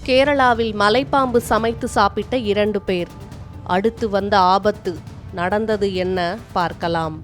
கேரளாவில் மலைப்பாம்பு சமைத்து சாப்பிட்ட 2 பேர். அடுத்து வந்த ஆபத்து. நடந்தது என்ன பார்க்கலாம்.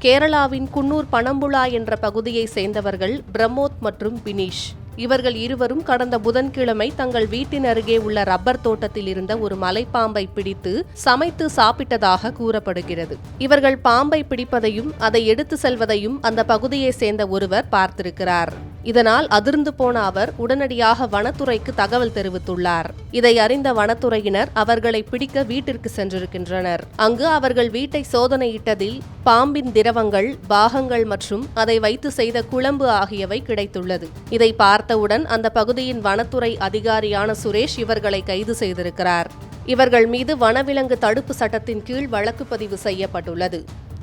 கேரளாவின் குன்னூர் பனம்புழா என்ற பகுதியை சேர்ந்தவர்கள் பிரமோத் மற்றும் பினீஷ். இவர்கள் இருவரும் கடந்த புதன்கிழமை தங்கள் வீட்டின் அருகே உள்ள ரப்பர் தோட்டத்தில் இருந்த ஒரு மலைப்பாம்பை பிடித்து சமைத்து சாப்பிட்டதாக கூறப்படுகிறது. இவர்கள் பாம்பை பிடிப்பதையும் அதை எடுத்து செல்வதையும் அந்த பகுதியை சேர்ந்த ஒருவர் பார்த்திருக்கிறார். இதனால் அதிர்ந்து போன அவர் உடனடியாக வனத்துறைக்கு தகவல் தெரிவித்துள்ளார். இதை அறிந்த வனத்துறையினர் அவர்களை பிடிக்க வீட்டிற்கு சென்றிருக்கின்றனர். அங்கு அவர்கள் வீட்டை சோதனையிட்டதில் பாம்பின் திரவங்கள், பாகங்கள் மற்றும் அதை வைத்து செய்த குழம்பு ஆகியவை கிடைத்துள்ளது. இதை பார்த்தவுடன் அந்த பகுதியின் வனத்துறை அதிகாரியான சுரேஷ் இவர்களை கைது செய்திருக்கிறார். இவர்கள் மீது வனவிலங்கு தடுப்பு சட்டத்தின் கீழ் வழக்கு பதிவு செய்யப்பட்டுள்ளது.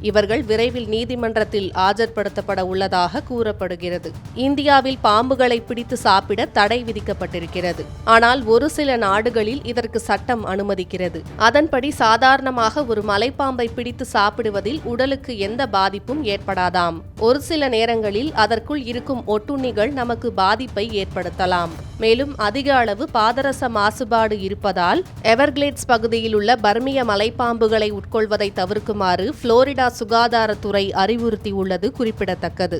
இவர்கள் விரைவில் நீதிமன்றத்தில் ஆஜர்படுத்தப்பட உள்ளதாக கூறப்படுகிறது. இந்தியாவில் பாம்புகளை பிடித்து சாப்பிட தடை விதிக்கப்பட்டிருக்கிறது. ஆனால் ஒரு சில நாடுகளில் இதற்கு சட்டம் அனுமதிக்கிறது. அதன்படி சாதாரணமாக ஒரு மலைப்பாம்பை பிடித்து சாப்பிடுவதில் உடலுக்கு எந்த பாதிப்பும் ஏற்படாதாம். ஒரு சில நேரங்களில் அதற்குள் இருக்கும் ஒட்டுண்ணிகள் நமக்கு பாதிப்பை ஏற்படுத்தலாம். மேலும் அதிக அளவு பாதரச மாசுபாடு இருப்பதால் எவர்கிளேட்ஸ் பகுதியில் உள்ள பர்மிய மலைப்பாம்புகளை உட்கொள்வதை தவிர்க்குமாறு புளோரிடா சுகாதாரத்துறை அறிவுறுத்தியுள்ளது குறிப்பிடத்தக்கது.